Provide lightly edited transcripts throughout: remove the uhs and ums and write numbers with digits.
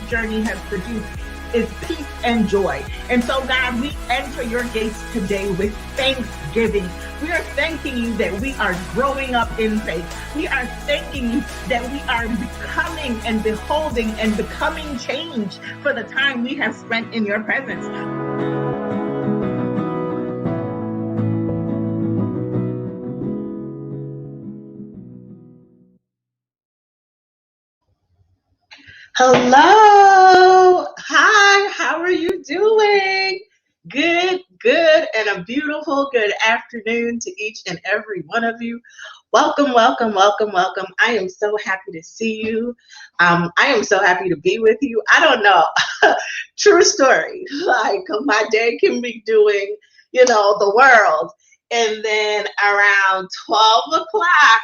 journey has produced is peace and joy. And so, God, we enter your gates today with thanksgiving. We are thanking you that we are growing up in faith. We are thanking you that we are becoming and beholding and becoming change for the time we have spent in your presence. Hello. Hi, how are you doing? Good, and a beautiful good afternoon to each and every one of you. Welcome. I am so happy to see you. I am so happy to be with you. I don't know. True story. Like my day can be doing, the world. And then around 12 o'clock,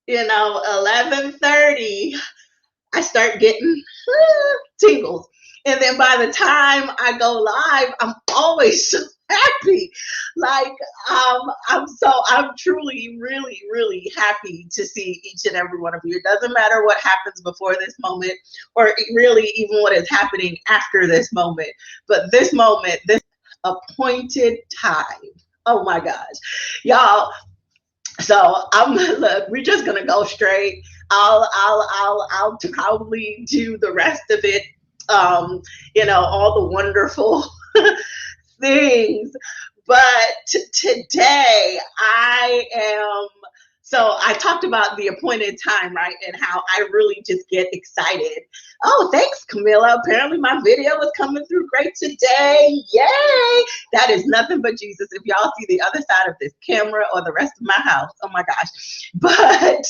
11:30, I start getting tingles. And then by the time I go live, I'm always so happy. Like, I'm truly, really, really happy to see each and every one of you. It doesn't matter what happens before this moment, or really even what is happening after this moment. But this moment, this appointed time. Oh my gosh, y'all. So look, we're just gonna go straight. I'll probably do the rest of it. All the wonderful things. But today I talked about the appointed time, right? And how I really just get excited. Oh, thanks, Camilla. Apparently my video is coming through great today. Yay! That is nothing but Jesus. If y'all see the other side of this camera or the rest of my house, oh my gosh. But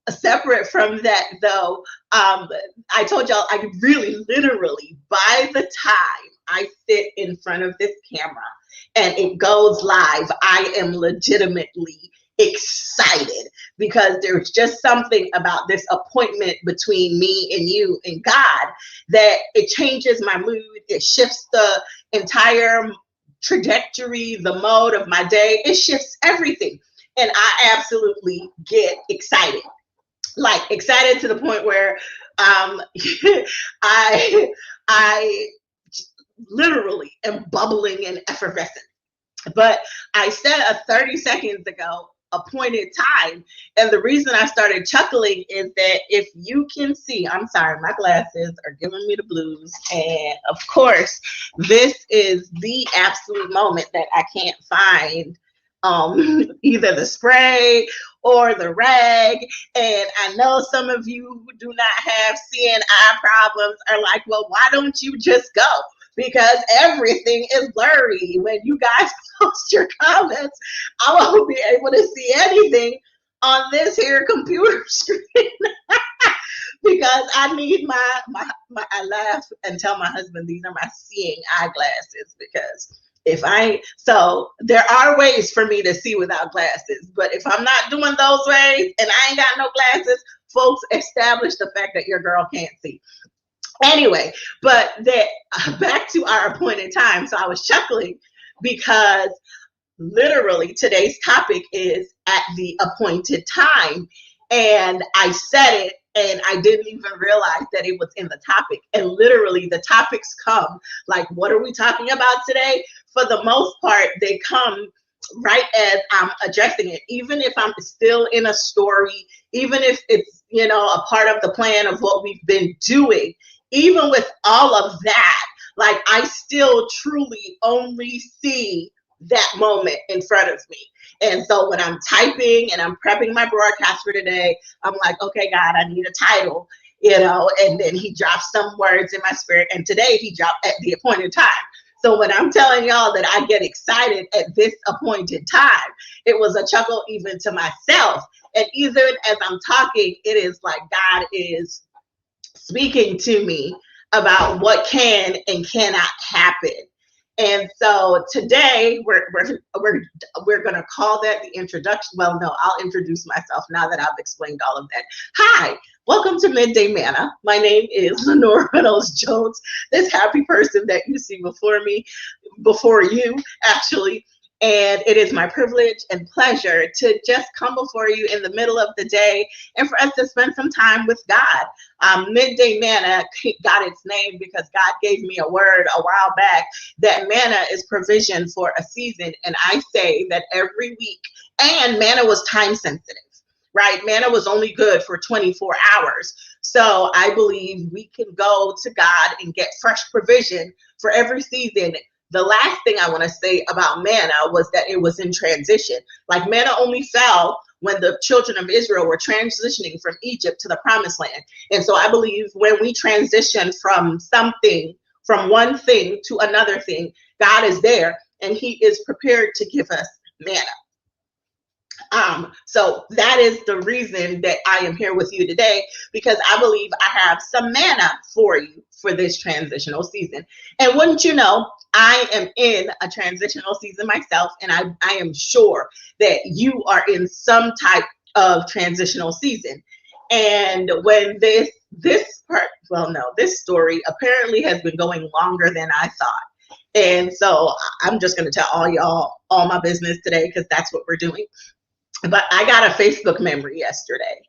separate from that though, I told y'all I really literally, by the time I sit in front of this camera and it goes live, I am legitimately excited, because there's just something about this appointment between me and you and God that it changes my mood. It shifts the entire trajectory, the mode of my day. It shifts everything. And I absolutely get excited. Like excited to the point where I literally am bubbling and effervescent. But I said a 30 seconds ago appointed time, and the reason I started chuckling is that if you can see, I'm sorry, my glasses are giving me the blues, and of course this is the absolute moment that I can't find either the spray or the rag. And I know some of you who do not have seeing eye problems are like, well, why don't you just go? Because everything is blurry. When you guys post your comments, I won't be able to see anything on this here computer screen. Because I need my I laugh and tell my husband these are my seeing eyeglasses, because so there are ways for me to see without glasses, but if I'm not doing those ways and I ain't got no glasses, folks, establish the fact that your girl can't see. Anyway, but back to our appointed time. So I was chuckling because literally today's topic is at the appointed time. And I said it and I didn't even realize that it was in the topic. And literally the topics come like, what are we talking about today? For the most part, they come right as I'm addressing it. Even if I'm still in a story, even if it's, a part of the plan of what we've been doing, even with all of that, like I still truly only see that moment in front of me. And so when I'm typing and I'm prepping my broadcast for today, I'm like, okay, God, I need a title, and then he drops some words in my spirit. And today he dropped at the appointed time. So when I'm telling y'all that I get excited at this appointed time, it was a chuckle even to myself. And even as I'm talking, it is like God is speaking to me about what can and cannot happen. And so today we're going to call that the introduction. Well, no, I'll introduce myself now that I've explained all of that. Hi, welcome to Midday Manna. My name is Lenora Reynolds Jones, this happy person that you see before you, actually, And it is my privilege and pleasure to just come before you in the middle of the day and for us to spend some time with God. Midday Manna got its name because God gave me a word a while back that manna is provision for a season. And I say that every week, and manna was time sensitive. Right? Manna was only good for 24 hours. So I believe we can go to God and get fresh provision for every season. The last thing I want to say about manna was that it was in transition. Like manna only fell when the children of Israel were transitioning from Egypt to the promised land. And so I believe when we transition from something, from one thing to another thing, God is there and he is prepared to give us manna. So that is the reason that I am here with you today, because I believe I have some manna for you for this transitional season. And wouldn't you know, I am in a transitional season myself, and I am sure that you are in some type of transitional season. And when this story apparently has been going longer than I thought. And so I'm just going to tell all y'all all my business today, because that's what we're doing. But I got a Facebook memory yesterday.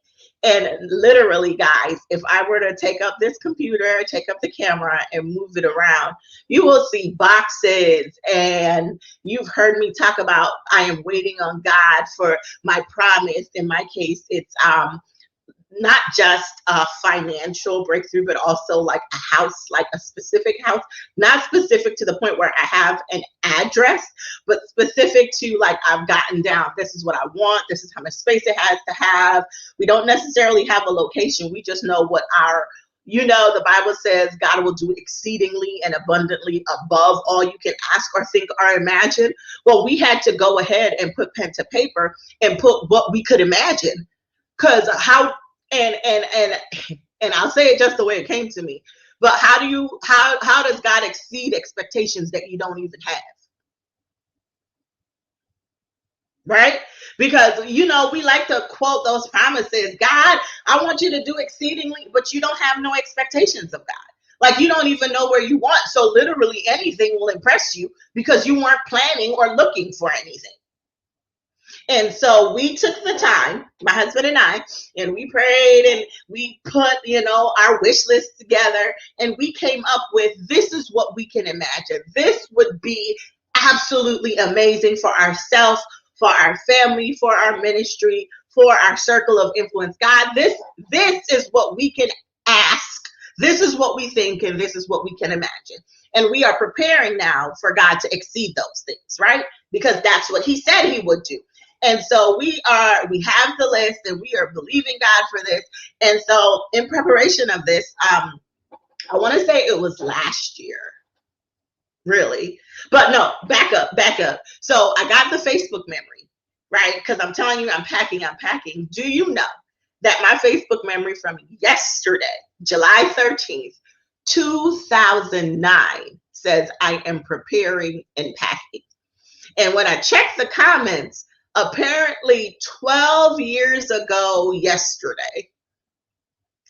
And literally, guys, if I were to take up this computer, take up the camera and move it around, you will see boxes. And you've heard me talk about I am waiting on God for my promise. In my case, it's not just a financial breakthrough, but also like a house, like a specific house, not specific to the point where I have an address, but specific to like I've gotten down. This is what I want. This is how much space it has to have. We don't necessarily have a location. We just know what the Bible says God will do exceedingly and abundantly above all you can ask or think or imagine. Well, we had to go ahead and put pen to paper and put what we could imagine. Because and I'll say it just the way it came to me. But how does God exceed expectations that you don't even have? Right? Because we like to quote those promises. God, I want you to do exceedingly, but you don't have no expectations of God. Like you don't even know where you want. So literally anything will impress you because you weren't planning or looking for anything. And so we took the time, my husband and I, and we prayed and we put, our wish list together, and we came up with, this is what we can imagine. This would be absolutely amazing for ourselves, for our family, for our ministry, for our circle of influence. God, this is what we can ask. This is what we think, and this is what we can imagine. And we are preparing now for God to exceed those things, right? Because that's what he said he would do. And so we have the list, and we are believing God for this. And so in preparation of this, I want to say it was last year, really. But no, back up. So I got the Facebook memory, right? Because I'm telling you, I'm packing. Do you know that my Facebook memory from yesterday, July 13th, 2009, says I am preparing and packing. And when I checked the comments, apparently 12 years ago yesterday,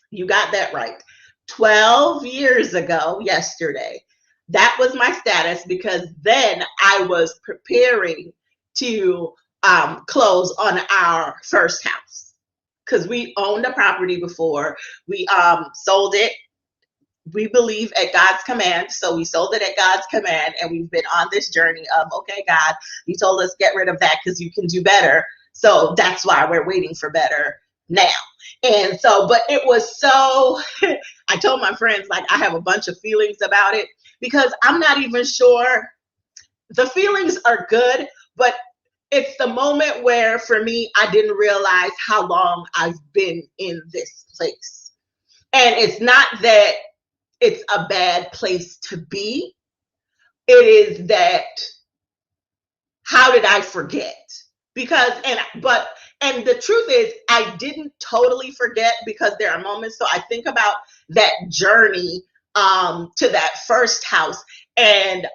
you got that right, 12 years ago yesterday, that was my status, because then I was preparing to close on our first house, because we owned a property before. We sold it, we believe, at God's command. So we sold it at God's command, and we've been on this journey of, okay, God, you told us get rid of that because you can do better. So that's why we're waiting for better now. And so, but it was so, I told my friends, like, I have a bunch of feelings about it, because I'm not even sure. The feelings are good, but it's the moment where, for me, I didn't realize how long I've been in this place. And it's not that it's a bad place to be. It is that, how did I forget? Because, and the truth is, I didn't totally forget, because there are moments. So I think about that journey to that first house. And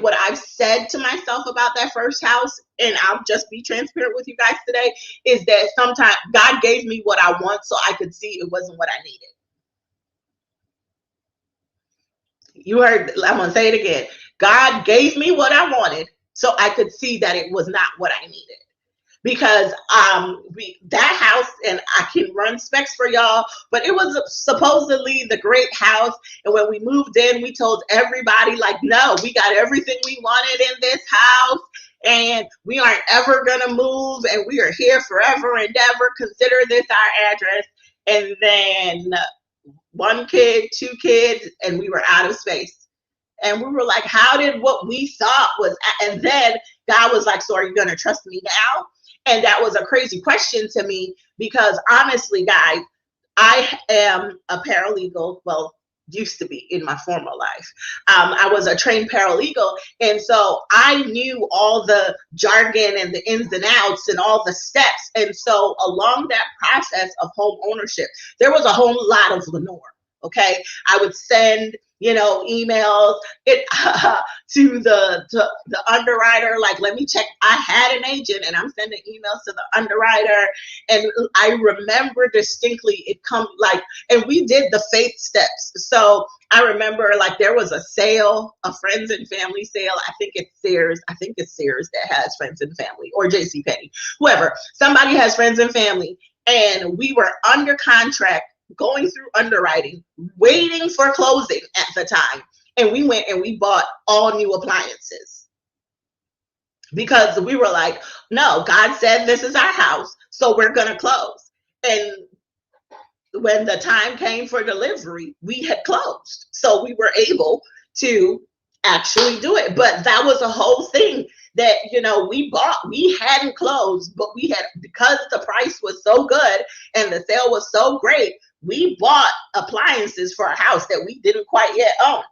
what I've said to myself about that first house, and I'll just be transparent with you guys today, is that sometimes God gave me what I want so I could see it wasn't what I needed. You heard, I'm going to say it again. God gave me what I wanted so I could see that it was not what I needed. Because that house, and I can run specs for y'all, but it was supposedly the great house. And when we moved in, we told everybody, like, no, we got everything we wanted in this house, and we aren't ever gonna move, and we are here forever and ever. Consider this our address. And then one kid, two kids, and we were out of space. And we were like, how did what we thought was, and then God was like, so are you going to trust me now? And that was a crazy question to me, because honestly, guys, I am a paralegal. Well, used to be in my former life. I was a trained paralegal. And so I knew all the jargon and the ins and outs and all the steps. And so along that process of home ownership, there was a whole lot of Lenore. Okay. I would send, emails to the underwriter, like, let me check. I had an agent, and I'm sending emails to the underwriter. And I remember distinctly it come like, and we did the faith steps. So I remember, like, there was a sale, a friends and family sale. I think it's Sears that has friends and family, or JCPenney, whoever. Somebody has friends and family. And we were under contract, going through underwriting, waiting for closing at the time. And we went and we bought all new appliances, because we were like, no, God said this is our house, so we're going to close. And when the time came for delivery, we had closed. So we were able to actually do it. But that was a whole thing that, we hadn't closed, but we had, because the price was so good and the sale was so great, we bought appliances for a house that we didn't quite yet own,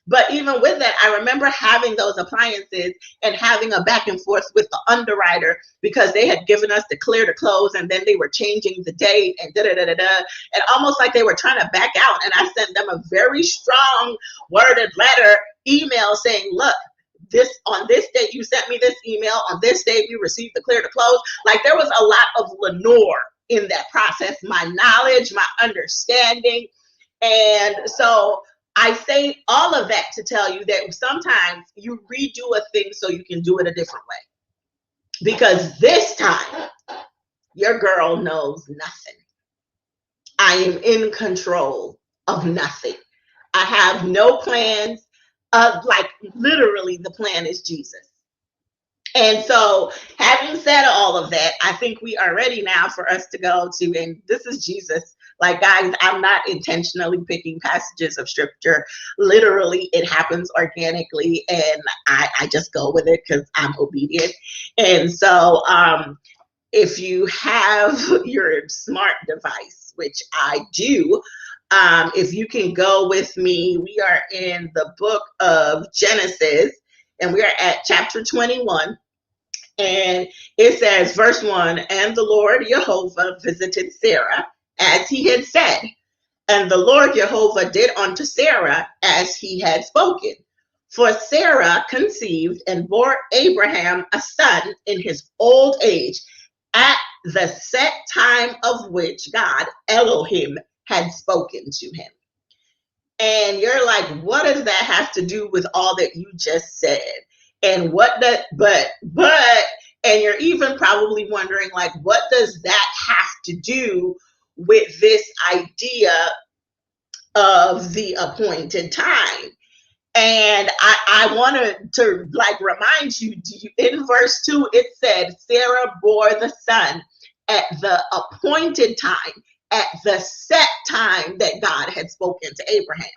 But even with that, I remember having those appliances and having a back and forth with the underwriter, because they had given us the clear to close, and then they were changing the date and and almost like they were trying to back out. And I sent them a very strong worded letter email saying, look, on this date you sent me this email, on this date we received the clear to close. Like, there was a lot of Lenore in that process, my knowledge, my understanding. And so I say all of that to tell you that sometimes you redo a thing so you can do it a different way. Because this time, your girl knows nothing. I am in control of nothing. I have no plans. Like, literally, the plan is Jesus. And so, having said all of that, I think we are ready now for us to go to, and this is Jesus. Like, guys, I'm not intentionally picking passages of scripture. Literally, it happens organically, and I just go with it because I'm obedient. And so, if you have your smart device, which I do, if you can go with me, we are in the book of Genesis, and we are at chapter 21. And it says, verse 1, and the Lord Jehovah visited Sarah as he had said. And the Lord Jehovah did unto Sarah as he had spoken. For Sarah conceived and bore Abraham a son in his old age, at the set time of which God Elohim had spoken to him. And you're like, what does that have to do with all that you just said? And and you're even probably wondering, like, what does that have to do with this idea of the appointed time? And I wanted to like remind you, in verse 2, it said, Sarah bore the son at the appointed time, at the set time that God had spoken to Abraham.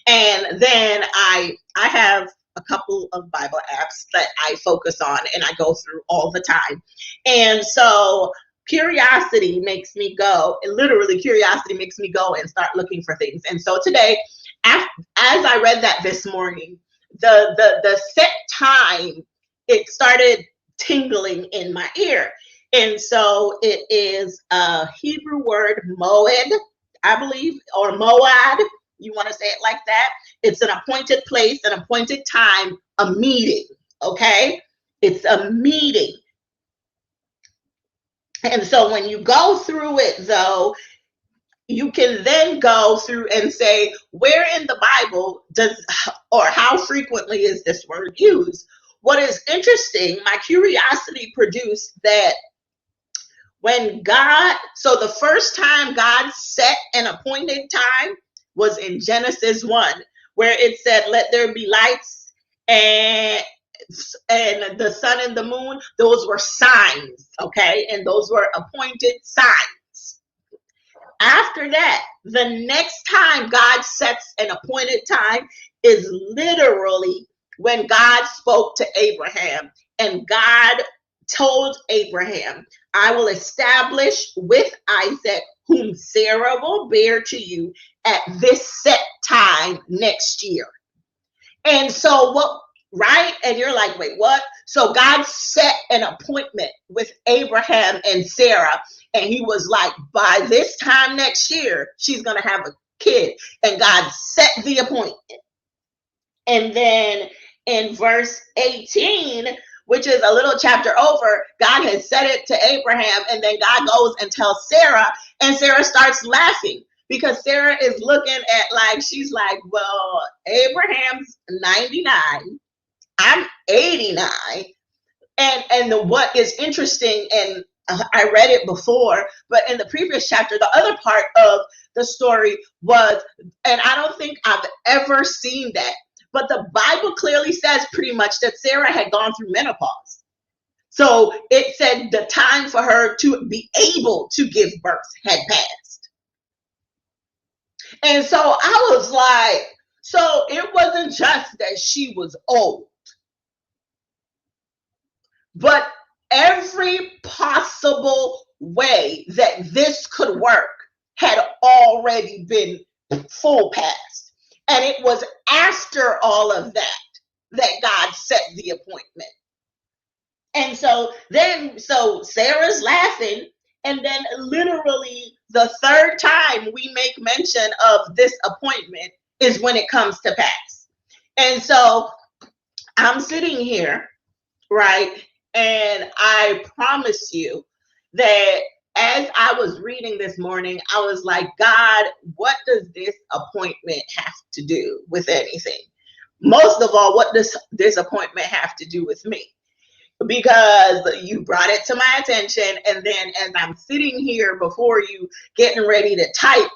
And then I have a couple of Bible apps that I focus on and I go through all the time. And so curiosity makes me go, literally curiosity makes me go and start looking for things. And so today, as I read that this morning, the set time, it started tingling in my ear. And so it is a Hebrew word, moed, I believe, or moad. You want to say it like that? It's an appointed place, an appointed time, a meeting, okay? It's a meeting. And so when you go through it, though, you can then go through and say, where in the Bible does, or how frequently is this word used? what is interesting, my curiosity produced that when God, so the first time God set an appointed time was in Genesis 1, where it said, let there be lights, and the sun and the moon, those were signs, okay? And those were appointed signs. After that, the next time God sets an appointed time is literally when God spoke to Abraham, and God told Abraham, I will establish with Isaac, whom Sarah will bear to you at this set time next year. And so what, right? And you're like, wait, what? So God set an appointment with Abraham and Sarah, and he was like, by this time next year, she's going to have a kid. And God set the appointment. And then in verse 18, which is a little chapter over, God had said it to Abraham, and then God goes and tells Sarah, and Sarah starts laughing because Sarah is looking at, like, she's like, well, Abraham's 99, I'm 89. And what is interesting, and I read it before, but in the previous chapter, the other part of the story was, and I don't think I've ever seen that, but the Bible clearly says pretty much that Sarah had gone through menopause. So it said the time for her to be able to give birth had passed. And so I was like, so it wasn't just that she was old, but every possible way that this could work had already been full past. And it was after all of that that God set the appointment. And so Sarah's laughing, and then literally the third time we make mention of this appointment is when it comes to pass. And so I'm sitting here, right? And I promise you that as I was reading this morning, I was like, God, what does this appointment have to do with anything? Most of all, what does this appointment have to do with me? Because you brought it to my attention, and then as I'm sitting here before you getting ready to type,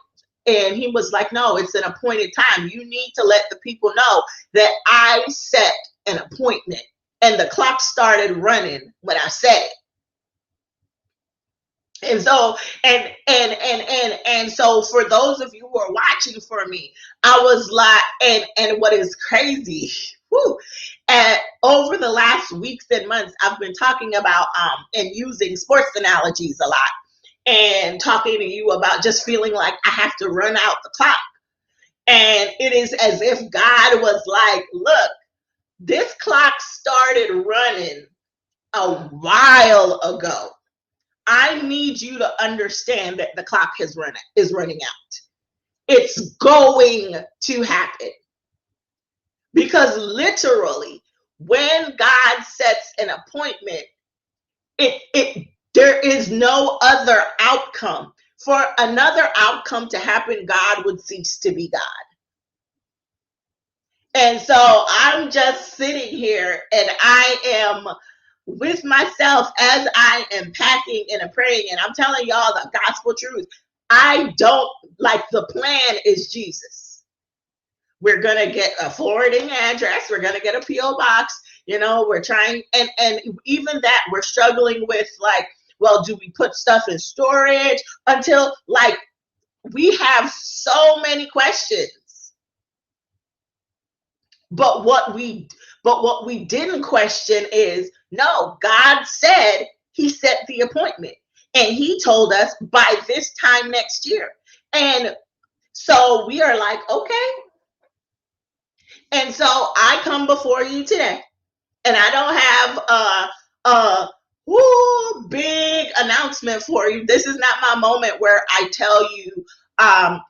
and he was like, no, it's an appointed time. You need to let the people know that I set an appointment. And the clock started running when I said it. And so, and so for those of you who are watching for me, I was like, and what is crazy, and over the last weeks and months, I've been talking about and using sports analogies a lot, and talking to you about just feeling like I have to run out the clock. And it is as if God was like, look, this clock started running a while ago. I need you to understand that the clock is running out. It's going to happen. Because literally, when God sets an appointment, there is no other outcome. For another outcome to happen, God would cease to be God. And so I'm just sitting here, and I am with myself as I am packing and praying, and I'm telling y'all the gospel truth. I don't, like, the plan is Jesus. We're going to get a forwarding address. We're going to get a P.O. box. You know, we're trying, and even that we're struggling with, like, well, do we put stuff in storage until, like, we have so many questions. But what we didn't question is, no, God said he set the appointment, and he told us by this time next year. And so we are like, okay. And so I come before you today, and I don't have a big announcement for you. This is not my moment where I tell you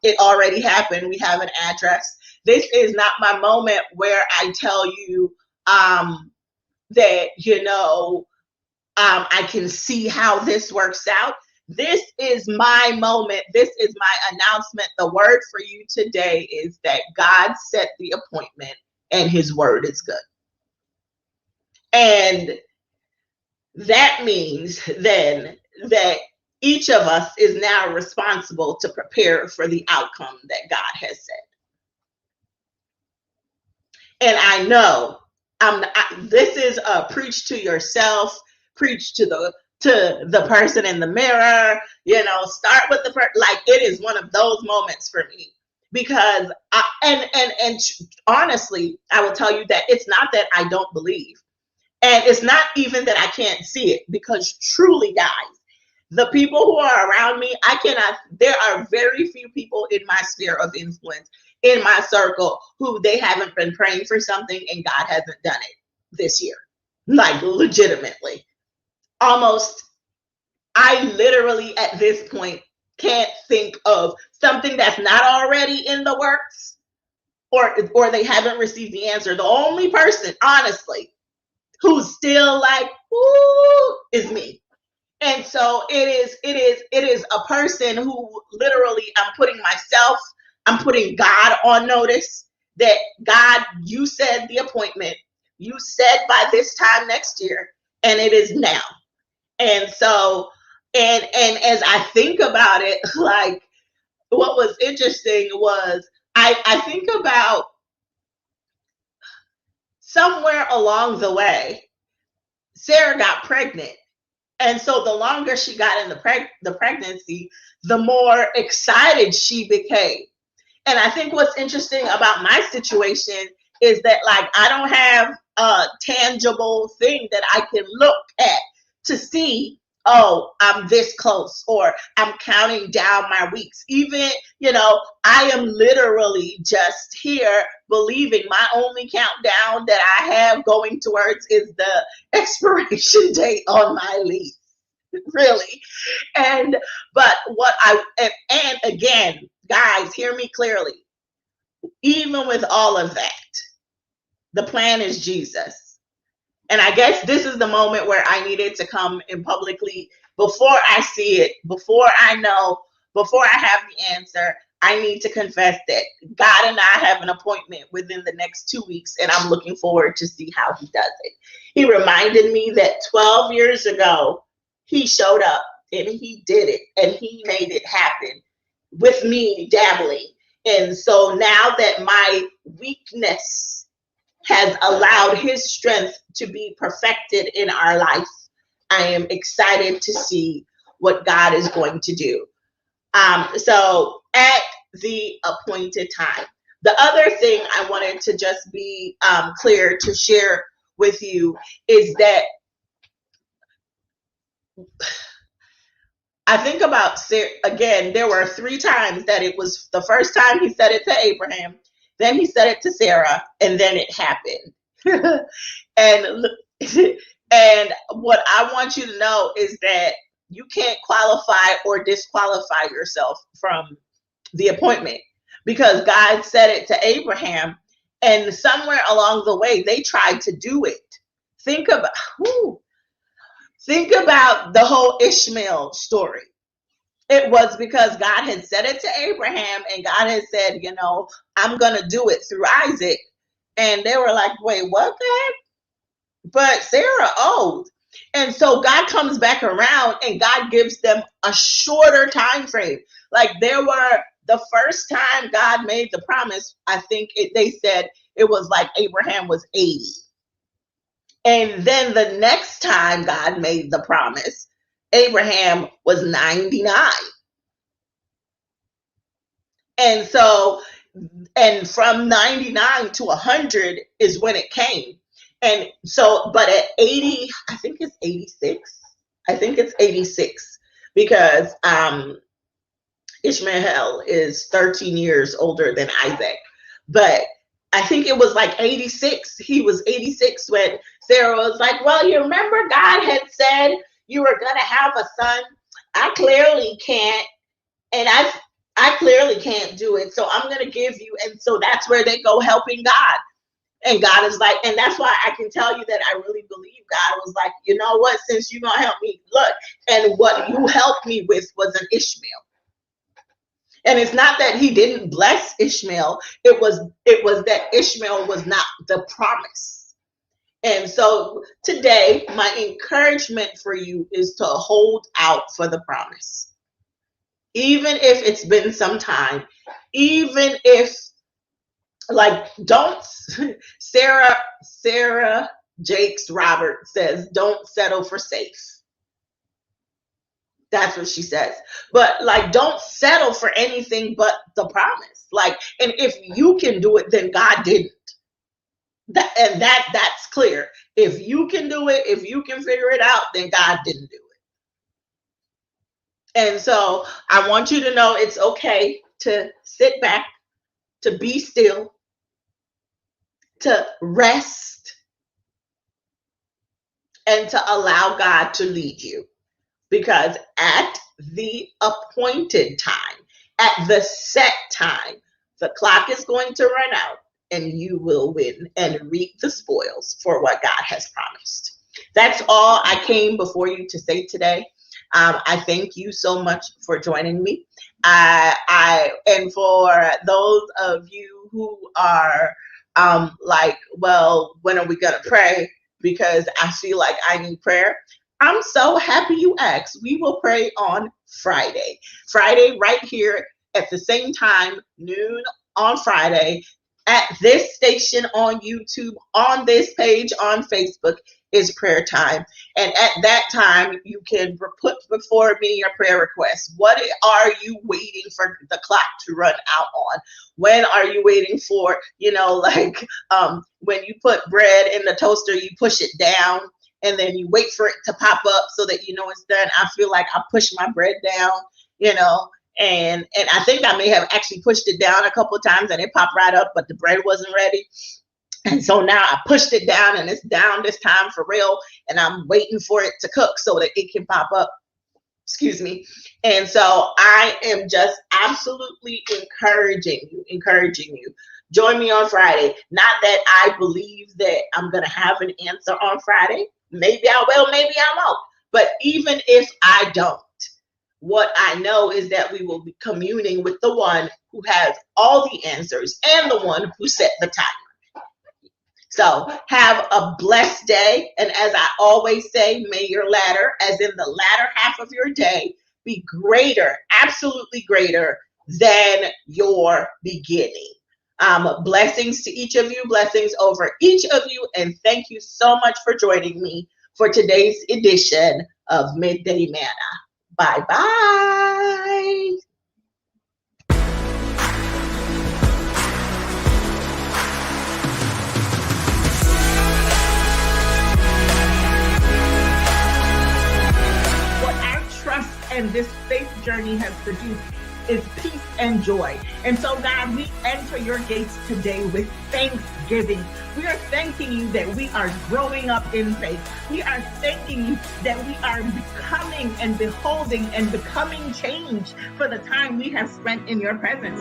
it already happened. We have an address. This is not my moment where I tell you that, you know, I can see how this works out. This is my moment. This is my announcement. The word for you today is that God set the appointment, and his word is good. And that means then that each of us is now responsible to prepare for the outcome that God has said. And I know this is a preach to yourself, preach to the person in the mirror, start with like it is one of those moments for me because and honestly, I will tell you that it's not that I don't believe. And it's not even that I can't see it, because truly, guys, the people who are around me, there are very few people in my sphere of influence, in my circle, who they haven't been praying for something and God hasn't done it this year. Like, legitimately. Almost, I literally at this point can't think of something that's not already in the works, or they haven't received the answer. The only person, honestly, who's still like, ooh, is me. And so it is a person who literally I'm putting God on notice that God, you said the appointment, you said by this time next year, and it is now. And so, and as I think about it, like what was interesting was I think about somewhere along the way, Sarah got pregnant. And so the longer she got in the pregnancy, the more excited she became. And I think what's interesting about my situation is that, like, I don't have a tangible thing that I can look at to see, oh, I'm this close, or I'm counting down my weeks. Even, I am literally just here believing my only countdown that I have going towards is the expiration date on my lease. Really. And but what and again, guys, hear me clearly. Even with all of that, the plan is Jesus. And I guess this is the moment where I needed to come and publicly, before I see it, before I know, before I have the answer, I need to confess that God and I have an appointment within the next 2 weeks, and I'm looking forward to see how he does it. He reminded me that 12 years ago, he showed up and he did it and he made it happen with me dabbling. And so now that my weakness has allowed his strength to be perfected in our life, I am excited to see what God is going to do. So at the appointed time. The other thing I wanted to just be clear to share with you is that I think about, again, there were 3 times that it was the first time he said it to Abraham, then he said it to Sarah, and then it happened. and and what I want you to know is that you can't qualify or disqualify yourself from the appointment, because God said it to Abraham, and somewhere along the way they tried to do it. Think about the whole Ishmael story. It was because God had said it to Abraham, and God had said, I'm going to do it through Isaac. And they were like, wait, what, God? But Sarah old. And so God comes back around and God gives them a shorter time frame. Like, there were, the first time God made the promise, I think they said it was like Abraham was 80. And then the next time God made the promise, Abraham was 99. And so, and from 99 to 100 is when it came. And so, but at 80, I think it's 86. I think it's 86 because Ishmael is 13 years older than Isaac. But I think it was like 86. He was 86 when Sarah was like, well, you remember God had said you were going to have a son. I clearly can't. And I clearly can't do it. So I'm going to give you. And so that's where they go helping God. And God is like, and that's why I can tell you that I really believe God was like, you know what, since you're going to help me, look, and what you helped me with was an Ishmael. And it's not that he didn't bless Ishmael. It was that Ishmael was not the promise. And so today, my encouragement for you is to hold out for the promise. Even if it's been some time, even if, like, don't, Sarah Jakes Robert says, don't settle for safe. That's what she says. But like, don't settle for anything but the promise. Like, and if you can do it, then God didn't. That's clear. If you can do it, if you can figure it out, then God didn't do it. And so I want you to know it's okay to sit back, to be still, to rest, and to allow God to lead you. Because at the appointed time, at the set time, the clock is going to run out and you will win and reap the spoils for what God has promised. That's all I came before you to say today. I thank you so much for joining me. And for those of you who are like, well, when are we going to pray? Because I feel like I need prayer. I'm so happy you asked. We will pray on Friday. Friday, right here at the same time, noon on Friday, at this station on YouTube, on this page on Facebook is prayer time. And at that time, you can put before me your prayer requests. What are you waiting for the clock to run out on? When are you waiting for, like when you put bread in the toaster, you push it down and then you wait for it to pop up so that you know it's done. I feel like I push my bread down, and I think I may have actually pushed it down a couple of times and it popped right up, but the bread wasn't ready. And so now I pushed it down and it's down this time for real. And I'm waiting for it to cook so that it can pop up. Excuse me. And so I am just absolutely encouraging you. Join me on Friday. Not that I believe that I'm going to have an answer on Friday. Maybe I will, maybe I won't. But even if I don't, what I know is that we will be communing with the one who has all the answers and the one who set the timer. So have a blessed day. And as I always say, may your latter, as in the latter half of your day, be greater, absolutely greater than your beginning. Blessings to each of you, blessings over each of you, and thank you so much for joining me for today's edition of Midday Manna. Bye-bye. What our trust and this faith journey has produced is peace and joy. And so, God, we enter your gates today with thanksgiving. We are thanking you that we are growing up in faith. We are thanking you that we are becoming and beholding and becoming change for the time we have spent in your presence.